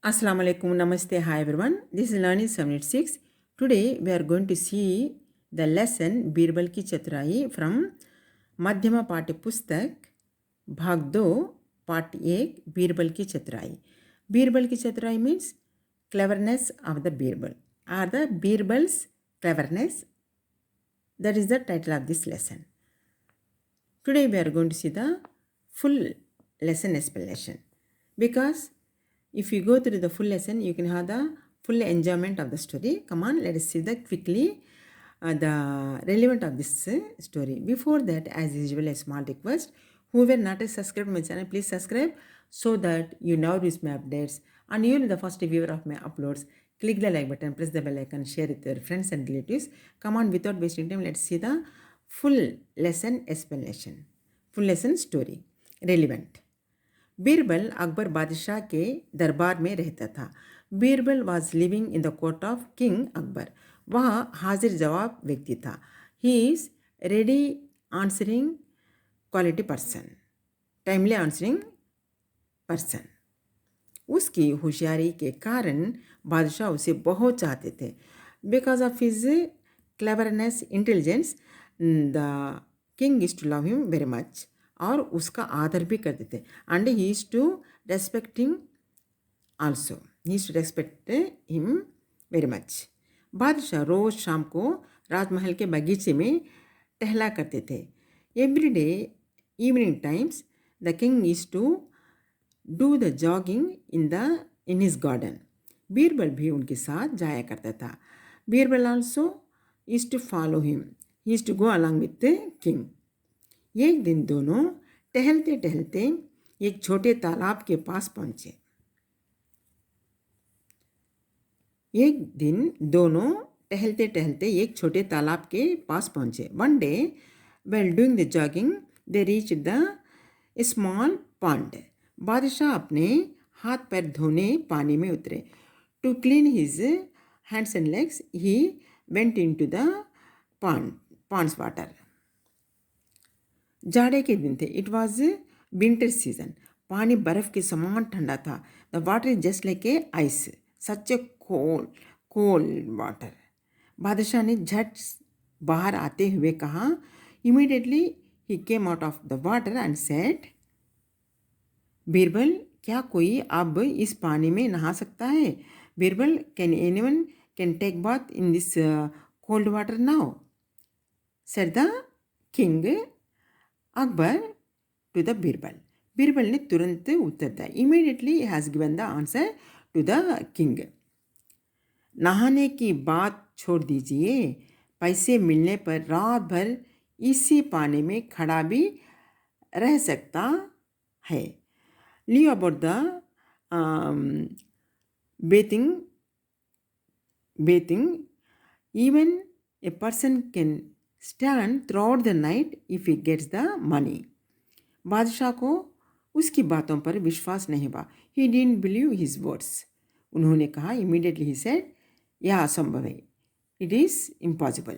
Assalamu alaikum, namaste, hi everyone. This is Learning 786. Today we are going to see the lesson Birbal ki Chatrai from Madhyama Patya Pustak Bhag 2 Part 1 Birbal ki Chatrai. Birbal ki Chatrai means cleverness of the Birbal or the Birbal's cleverness. That is the title of this lesson. Today we are going to see the full lesson explanation because if you go through the full lesson, you can have the full enjoyment of the story. Come on, let us see the quickly the relevant of this story. Before that, as usual, a small request. Whoever not yet subscribed to my channel, please subscribe so that you now receive my updates. And you are the first viewer of my uploads. Click the like button, press the bell icon, share with your friends and relatives. Come on, without wasting time, let's see the full lesson explanation. Full lesson story. Relevant. Birbal Akbar बादशाह के दरबार में रहता था. Birbal was living in the court of king Akbar. वह हाजिर जवाब व्यक्ति था. He is ready answering quality person, timely answering person. उसकी होशियारी के कारण बादशाह उसे बहुत चाहते थे. Because of his cleverness intelligence the king is to love him very much. और उसका आदर भी करते थे. And he is to respecting also. He is to respect him very much. बादशाह रोज़ शाम को राजमहल के बगीचे में टहला करते थे. Every day evening times the king is to do the jogging in his garden. Birbal भी उनके साथ जाया करता था. Birbal also is to follow him. He is to go along with the king. एक दिन दोनों टहलते टहलते एक छोटे तालाब के पास पहुंचे. एक दिन दोनों टहलते टहलते एक छोटे तालाब के पास पहुंचे. One day well doing the jogging they reach the small pond. बादशाह अपने हाथ पैर धोने पानी में उतरे. To clean his hands and legs he went in to the pond's water. जाड़े के दिन थे. It was winter season. पानी बर्फ के समान ठंडा था. The water is just like a ice. Such a cold water. बादशाह ने झट बाहर आते हुए कहा. Immediately he came out of the water and said, Birbal, क्या कोई अब इस पानी में नहा सकता है? Birbal, can anyone can take bath in this cold water now? Said the king Akbar to the Birbal. Birbal ने तुरंत उत्तर दिया. Immediately he has given the answer to the king. नहाने की बात छोड़ दीजिए. पैसे मिलने पर रात भर इसी पानी में खड़ा भी रह सकता है. Leave about the bathing even a person can stand throughout the night if he gets the money. बादशाह को उसकी बातों पर विश्वास नहीं हुआ. He didn't believe his words. उन्होंने कहा. इमीडिएटली ही सेड, यह असंभव है. It is impossible.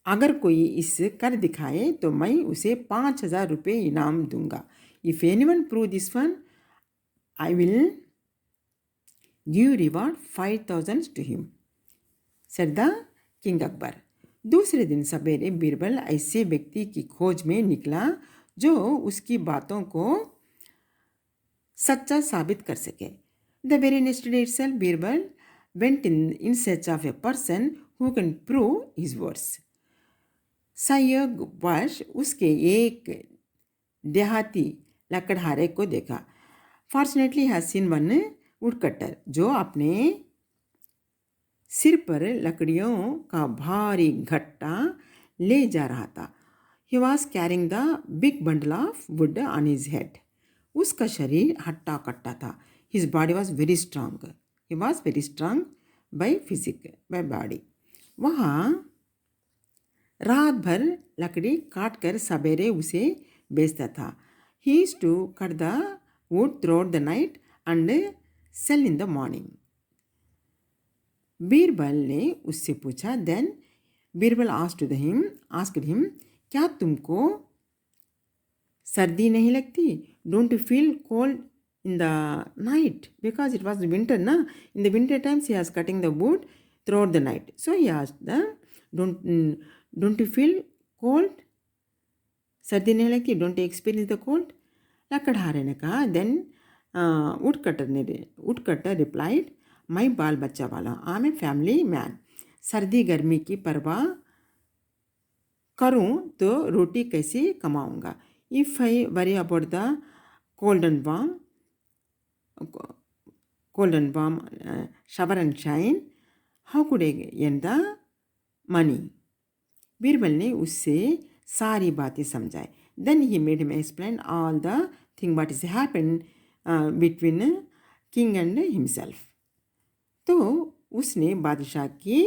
अगर कोई इसे कर दिखाए तो मैं उसे 5,000 रुपये इनाम दूंगा. If anyone prove this one I will give reward 5,000 to him, said the king Akbar. दूसरे दिन सवेरे बीरबल ऐसे व्यक्ति की खोज में निकला जो उसकी बातों को सच्चा साबित कर सके. The very next day itself Birbal went in search of a person who can prove his words. संयोगवश उसके एक देहाती लकड़हारे को देखा. Fortunately has seen one woodcutter, जो अपने सिर पर लकड़ियों का भारी घट्टा ले जा रहा था. He was carrying the big bundle of would on his head. उसका शरीर हट्टा कट्टा था. His body was very strong. He was very strong by body. वहाँ रात भर लकड़ी काट कर सवेरे उसे बेचता था. He is to cut the wood throughout the night and sell in the morning. Birbal ने उससे पूछा. देन बीरबल आस्क्ड हिम, क्या तुमको सर्दी नहीं लगती? Don't you feel cold in the night because it was winter, na? In the winter times, he was cutting the wood throughout the night. So he asked don't you feel cold? सर्दी नहीं लगती? Don't you experience the cold? लकड़हारे ने कहा. Then woodcutter replied, मैं बाल बच्चा वाला, I am a family man. सर्दी गर्मी की परवाह करूं तो रोटी कैसे कमाऊंगा? If I worry about the cold and warm shower and shine, how could I earn the money? Birbal ने उससे सारी बातें समझाई. Then he made him explain all the thing what is happened between king and himself. तो उसने बादशाह की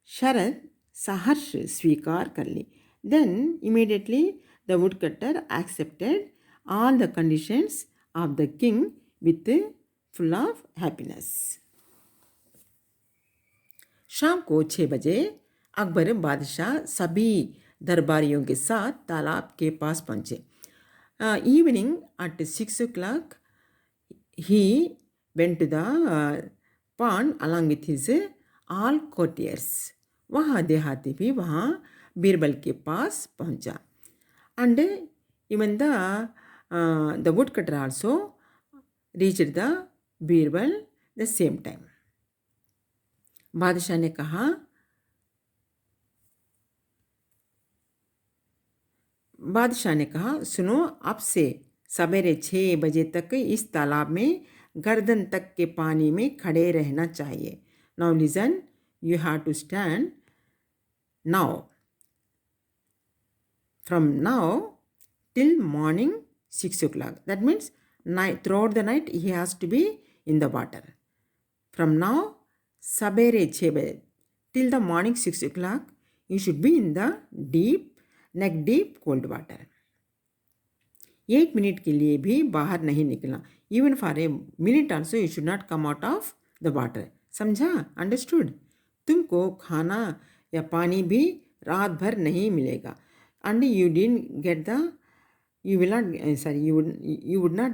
शर्त सहर्ष स्वीकार कर ली. Then immediately the woodcutter accepted all the conditions of the king with full of happiness. शाम को 6 बजे अकबर बादशाह सभी दरबारियों के साथ तालाब के पास पहुंचे. Evening at 6 o'clock he went to the pond along with his all courtiers. वहाँ देहाती भी वहाँ बीरबल के पास पहुंचा. And even the woodcutter also reached the Birbal the same time. बादशाह ने कहा सुनो, अब से सवेरे 6 बजे तक इस तालाब में गर्दन तक के पानी में खड़े रहना चाहिए. Now listen, you have to stand now. From now till morning 6 o'clock. That means throughout the night he has to be in the water. From now सवेरे 6 बजे till the morning 6 o'clock you should be in the neck deep cold water. 1 minute के लिए भी बाहर नहीं निकलना. Even for a minute also you should not come out of the water. समझा? Understood? तुमको खाना या पानी भी रात भर नहीं मिलेगा. And you will not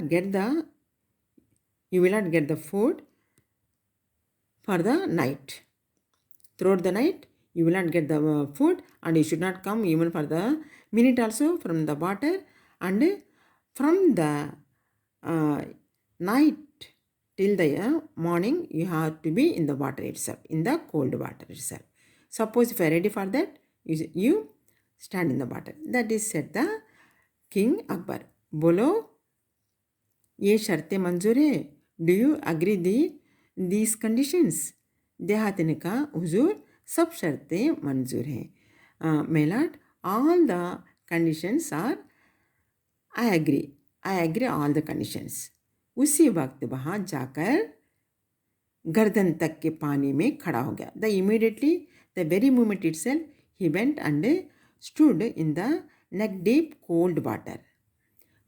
get the food for the night. Throughout the night you will not get the food, and you should not come even for the minute also from the water. And from the night till the morning you have to be in the water itself, in the cold water itself. Suppose if you are ready for that, you stand in the water. That is said the King Akbar. बोलो, ये शर्तें मंजूर है? Do you agree these conditions? देहाती ने कहा, हुजूर सब शर्तें मंजूर हैं. My lord, all the conditions are I agree all the conditions. उसी वक्त वहाँ जाकर गर्दन तक के पानी में खड़ा हो गया. The very moment itself he went and stood in the neck deep cold water.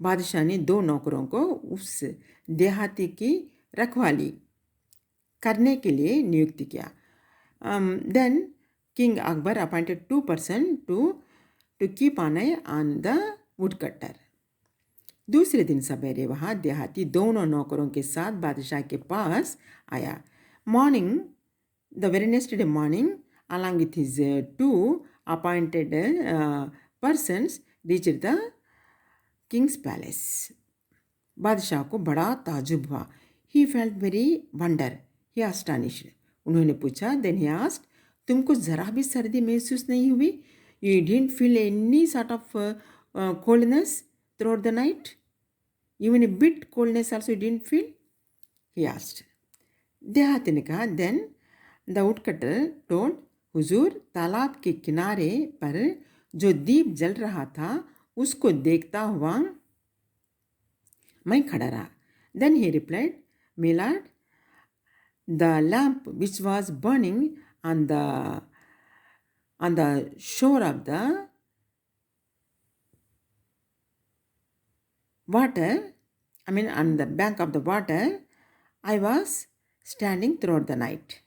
बादशाह ने 2 नौकरों को उस देहाती की रखवाली करने के लिए नियुक्त किया. Then King Akbar appointed 2 persons to keep an eye on the woodcutter. दूसरे दिन सवेरे वहाँ देहाती दोनों नौकरों के साथ बादशाह के पास आया. The very next day morning, along with his 2 appointed persons, reached the king's palace. बादशाह को बड़ा ताजुब हुआ. He felt very wonder. He astonished. उन्होंने पूछा. Then he asked, तुमको जरा भी सर्दी महसूस नहीं हुई? You didn't feel any sort of coldness throughout the night? Even a bit coldness also you didn't feel? He asked. देहाती ने कहा. Then the woodcutter told, हुजूर तालाब के किनारे पर जो दीप जल रहा था उसको देखता हुआ मैं खड़ा रहा. Then he replied, my lord, the lamp which was burning on the shore of the water, on the bank of the water, I was standing throughout the night.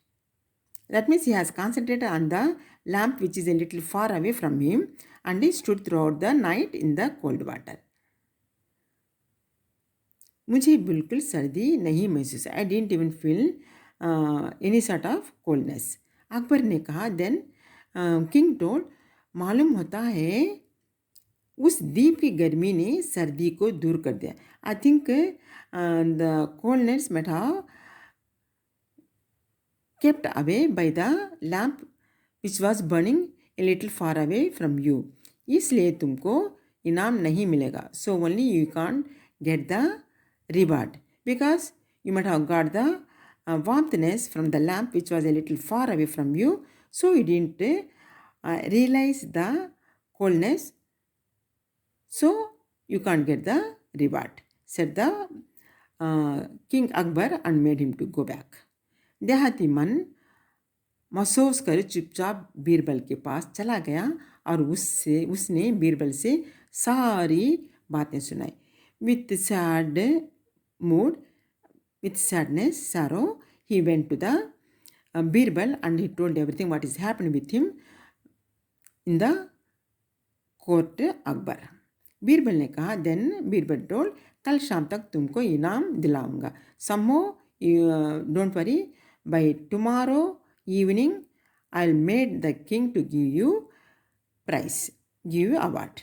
That means he has concentrated on the lamp which is a little far away from him, and he stood throughout the night in the cold water. मुझे बिल्कुल सर्दी नहीं महसूस, I didn't even feel any sort of coldness. Akbar ने कहा, then king told, मालूम होता है उस दीप की गर्मी ने सर्दी को दूर कर दिया। I think the coldness might have kept away by the lamp which was burning a little far away from you. इसलिए तुमको इनाम नहीं मिलेगा. So only you can't get the reward because you might have got the warmthness from the lamp which was a little far away from you. So you didn't realize the coldness. So you can't get the reward, said the King Akbar and made him to go back. देहाती मन महसूस कर चुपचाप बीरबल के पास चला गया और उसने बीरबल से सारी बातें सुनाई. With sad mood, with sadness, sorrow, he went to the Birbal and he told everything what is happening with him in the court Akbar. Birbal ने कहा, देन बीरबल टोल्ड, कल शाम तक तुमको इनाम दिलाऊंगा. Somehow don't worry, by tomorrow evening I'll make the king to give you prize, give you award.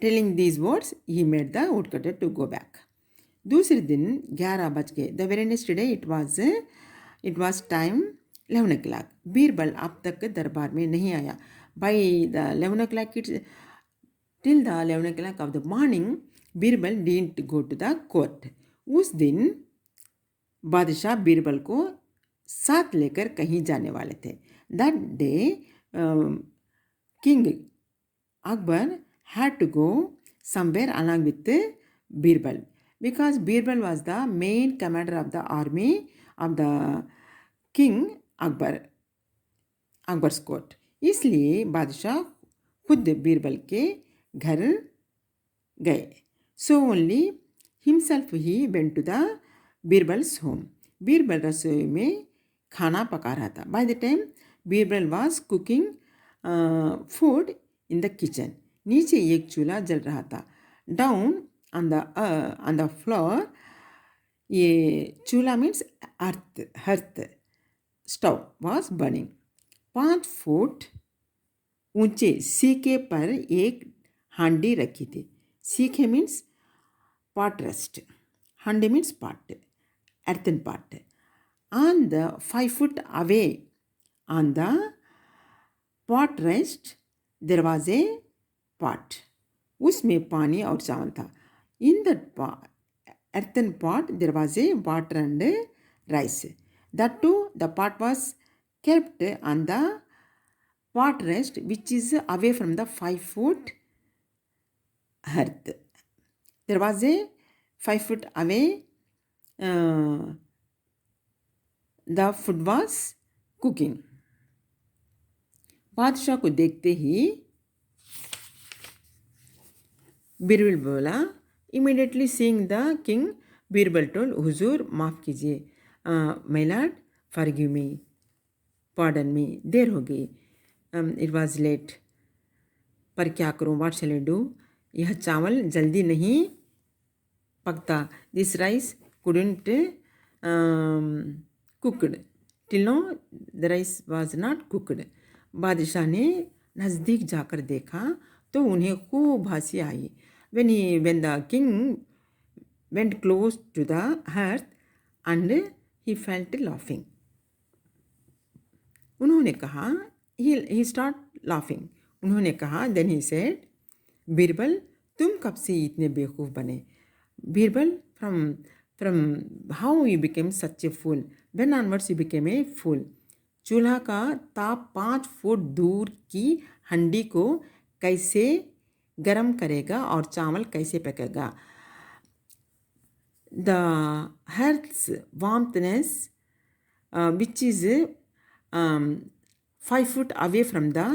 Telling these words he made the woodcutter to go back. दूसरे दिन 11 बज गए. The very next day it was time 11 o'clock. Birbal अब तक दरबार में नहीं आया. By the 11 o'clock till the 11 o'clock of the morning Birbal didn't go to the court. उस दिन बादशाह बीरबल को साथ लेकर कहीं जाने वाले थे. That day king Akbar had to go somewhere along with Birbal because Birbal was the main commander of the army of the king Akbar's court. इसलिए बादशाह खुद बीरबल के घर गए. So only himself he went to the Birbal's home. Birbal रसोई में खाना पका रहा था. By the time Birbal was cooking food in the kitchen. नीचे एक चूल्हा जल रहा था. डाउन ऑन द फ्लोर, ये चूल्हा means earth stove was burning. 5 foot ऊंचे सीखे पर एक हांडी रखी थी. सीखे मीन्स पॉट रेस्ट, हांडी means pot, earthen pot. On the 5 foot away on the pot rest there was a pot. उसमें पानी और चावल था. In that earthen pot there was a water and rice. That too the pot was kept on the pot rest which is away from the 5 foot earth. There was a 5 foot away. The food was cooking. बादशाह को देखते ही बीरबल बोला, immediately seeing the king Birbal told, हुजूर माफ़ कीजिए, my lord forgive me, pardon me, देर हो गई, इट वाज लेट, पर क्या करूं, व्हाट शैल आई डू, यह चावल जल्दी नहीं पकता. This rice couldn't cooked till now, the rice was not cooked. बादशाह ने नज़दीक जाकर देखा तो उन्हें खूब हंसी आई. when the king went close to the hearth and he felt laughing. उन्होंने कहा, he started laughing. उन्होंने कहा, then he said, बीरबल तुम कब से इतने बेवकूफ़ बने. Birbal from how you became such a fool, when onwards you became a fool. चूल्हा का ताप 5 फुट दूर की हंडी को कैसे गर्म करेगा और चावल कैसे पकेगा. The hearth's warmthness which is 5 foot away from the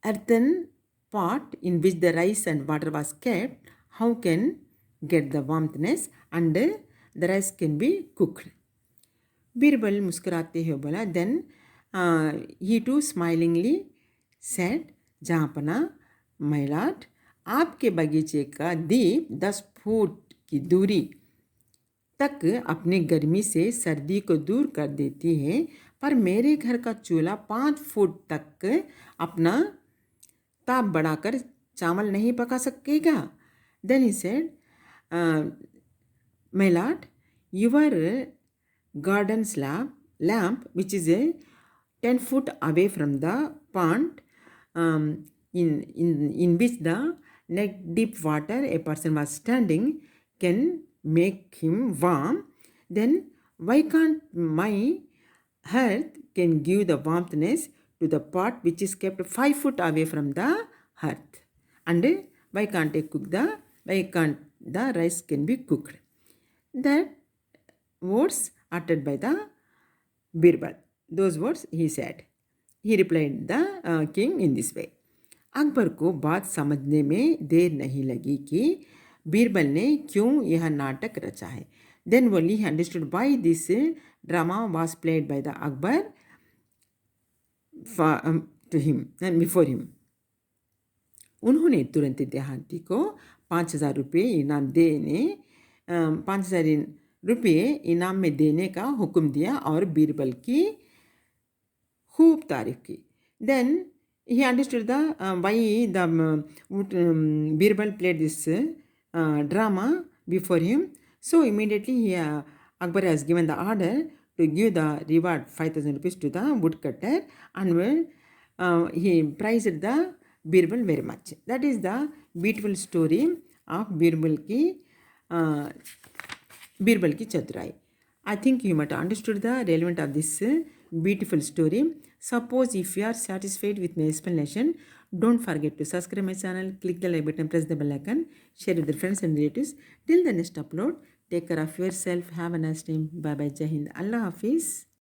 earthen pot in which the rice and water was kept, how can get the warmthness and the rice can be cooked. Birbal मुस्कुराते हुए बोला, then he too smilingly said, जहाँपना, my lord, आपके बगीचे का दीप 10 foot की दूरी तक अपनी गर्मी से सर्दी को दूर कर देती है, पर मेरे घर का चूल्हा 5 फुट तक अपना ताप बढ़ाकर चावल नहीं पका सकेगा. Then he said, my lord, your garden lamp, which is a 10 foot away from the pond, in which the neck deep water a person was standing, can make him warm. Then why can't my hearth can give the warmthness to the pot which is kept 5 foot away from the hearth? And why can't the rice can be cooked? That words uttered by the Birbal. Those words he said. He replied the king in this way. Akbar को बात समझने में देर नहीं लगी कि बीरबल ने क्यों यह नाटक रचा है. Then only he understood why this drama was played by the Akbar to him and before him. उन्होंने तुरंत देहाती को 5,000 रुपये इनाम में देने का हुक्म दिया और बीरबल की खूब तारीफ की. Then he understood why the Birbal played this drama before him. So immediately Akbar has given the order to give the reward 5,000 rupees to the woodcutter, and he praised the Birbal very much. That is the beautiful story of Birbal ki Chaturai. I think you might have understood the relevant of this beautiful story. Suppose if you are satisfied with my explanation, don't forget to subscribe my channel, click the like button, press the bell icon, share with your friends and relatives. Till the next upload, take care of yourself. Have a nice time. Bye bye. Jai Hind. Allah Hafiz.